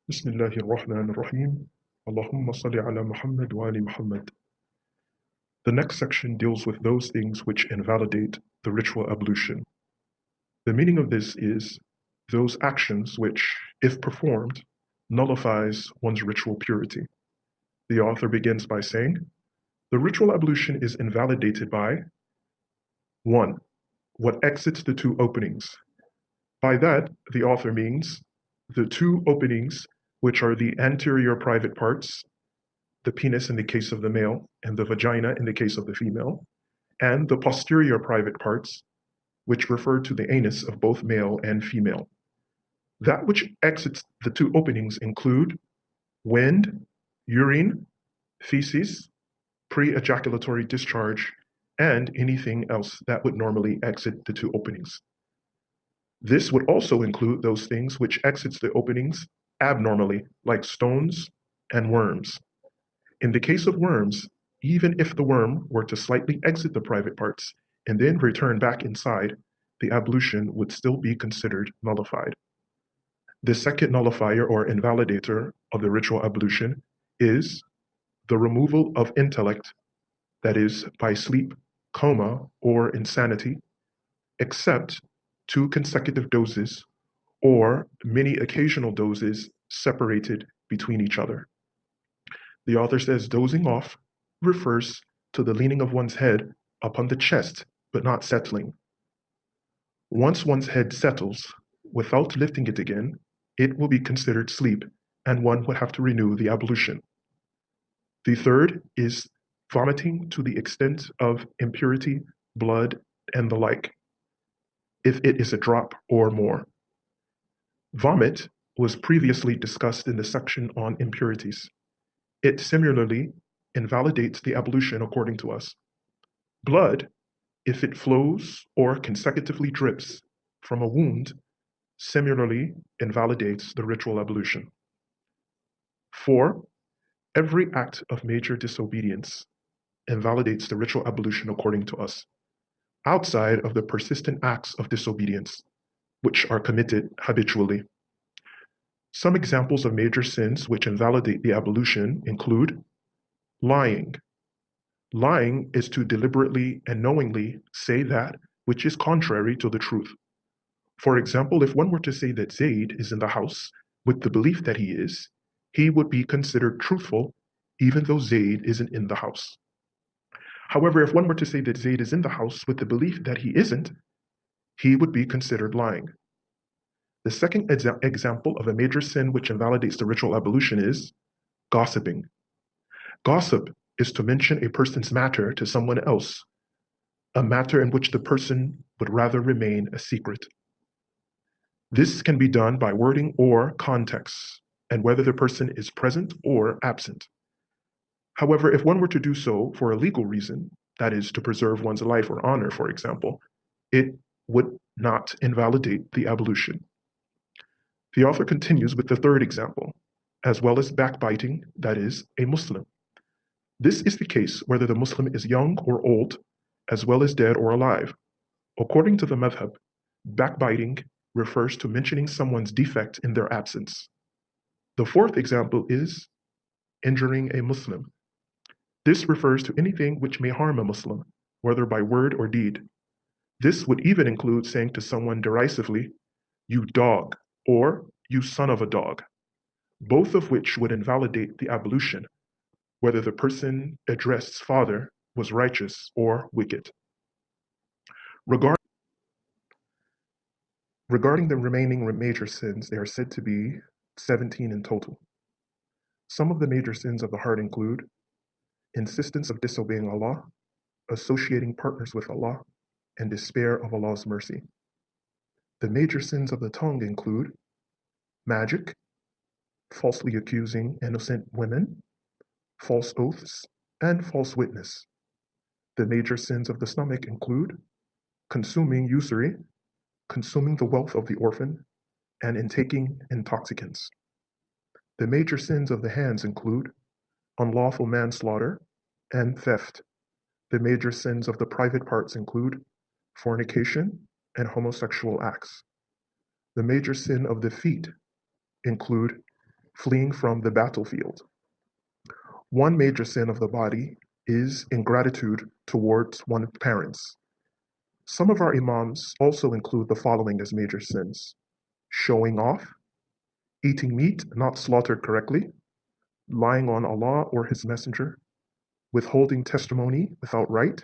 بسم الله الرحمن الرحيم. اللهم صل على محمد وآل محمد. The next section deals with those things which invalidate the ritual ablution. The meaning of this is those actions which, if performed, nullifies one's ritual purity. The author begins by saying, the ritual ablution is invalidated by 1. What exits the two openings. By that, the author means the two openings which are the anterior private parts, the penis in the case of the male and the vagina in the case of the female, and the posterior private parts, which refer to the anus of both male and female. That which exits the two openings include wind, urine, feces, pre-ejaculatory discharge, and anything else that would normally exit the two openings. This would also include those things which exits the openings abnormally, like stones and worms. In the case of worms, even if the worm were to slightly exit the private parts and then return back inside, the ablution would still be considered nullified. The second nullifier or invalidator of the ritual ablution is the removal of intellect, that is, by sleep, coma, or insanity, except 2 consecutive doses or many occasional doses separated between each other. The author says dozing off refers to the leaning of one's head upon the chest, but not settling. Once one's head settles, without lifting it again, it will be considered sleep, and one would have to renew the ablution. The third is vomiting to the extent of impurity, blood, and the like, if it is a drop or more. Vomit was previously discussed in the section on impurities. It similarly invalidates the ablution according to us. Blood, if it flows or consecutively drips from a wound, similarly invalidates the ritual ablution. 4. Every act of major disobedience invalidates the ritual ablution according to us, outside of the persistent acts of disobedience, which are committed habitually. Some examples of major sins which invalidate the ablution include lying. Lying is to deliberately and knowingly say that which is contrary to the truth. For example, if one were to say that Zaid is in the house with the belief that he would be considered truthful even though Zaid isn't in the house. However, if one were to say that Zaid is in the house with the belief that he isn't, he would be considered lying. The second example of a major sin which invalidates the ritual ablution is gossiping. Gossip is to mention a person's matter to someone else, a matter in which the person would rather remain a secret. This can be done by wording or context, and whether the person is present or absent. However, if one were to do so for a legal reason, that is, to preserve one's life or honor, for example, it would not invalidate the ablution. The author continues with the third example, as well as backbiting, that is, a Muslim. This is the case whether the Muslim is young or old, as well as dead or alive. According to the madhab, backbiting refers to mentioning someone's defect in their absence. The fourth example is injuring a Muslim. This refers to anything which may harm a Muslim, whether by word or deed. This would even include saying to someone derisively, "You dog," or "You son of a dog," both of which would invalidate the ablution, whether the person addressed's father was righteous or wicked. Regarding the remaining major sins, they are said to be 17 in total. Some of the major sins of the heart include insistence of disobeying Allah, associating partners with Allah, and despair of Allah's mercy. The major sins of the tongue include magic, falsely accusing innocent women, false oaths, and false witness. The major sins of the stomach include consuming usury, consuming the wealth of the orphan, and intaking intoxicants. The major sins of the hands include unlawful manslaughter and theft. The major sins of the private parts include fornication and homosexual acts. The major sin of the feet include fleeing from the battlefield. One major sin of the body is ingratitude towards one's parents. Some of our imams also include the following as major sins: showing off, eating meat not slaughtered correctly, lying on Allah or His Messenger, withholding testimony without right,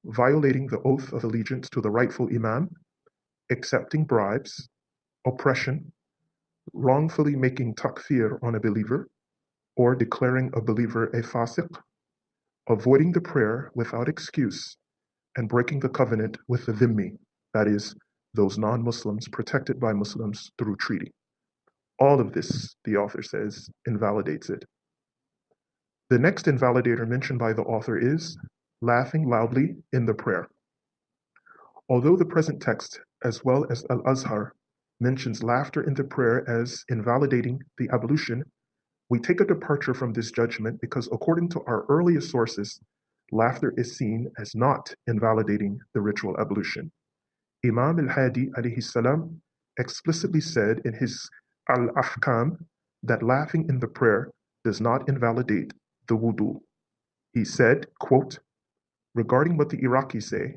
violating the oath of allegiance to the rightful imam, accepting bribes, oppression, wrongfully making takfir on a believer, or declaring a believer a fasiq, avoiding the prayer without excuse, and breaking the covenant with the dhimmi, that is, those non-Muslims protected by Muslims through treaty. All of this, the author says, invalidates it. The next invalidator mentioned by the author is laughing loudly in the prayer. Although the present text, as well as Al-Azhar, mentions laughter in the prayer as invalidating the ablution, we take a departure from this judgment because according to our earliest sources, laughter is seen as not invalidating the ritual ablution. Imam al-Hadi alayhi salam explicitly said in his Al-Ahkam that laughing in the prayer does not invalidate the wudu. He said, quote, regarding what the Iraqis say,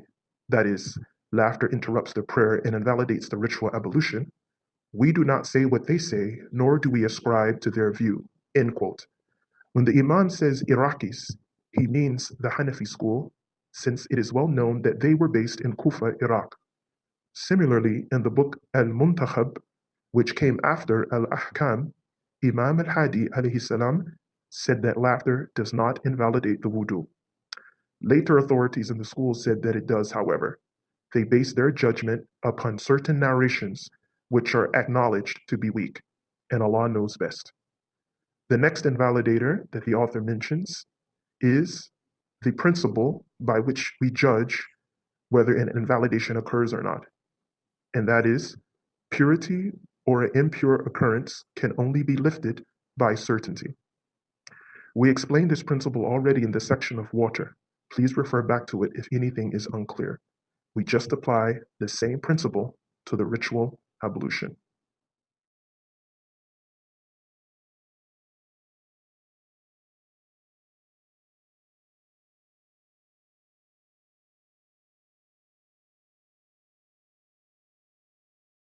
that is, laughter interrupts the prayer and invalidates the ritual ablution, we do not say what they say, nor do we ascribe to their view, end quote. When the Imam says Iraqis, he means the Hanafi school, since it is well known that they were based in Kufa, Iraq. Similarly, in the book Al-Muntakhab, which came after Al-Ahkam, Imam al-Hadi alayhi salam said that laughter does not invalidate the wudu. Later authorities in the school said that it does, however. They based their judgment upon certain narrations which are acknowledged to be weak, and Allah knows best. The next invalidator that the author mentions is the principle by which we judge whether an invalidation occurs or not, and that is purity or an impure occurrence can only be lifted by certainty. We explained this principle already in the section of water. Please refer back to it if anything is unclear. We just apply the same principle to the ritual ablution.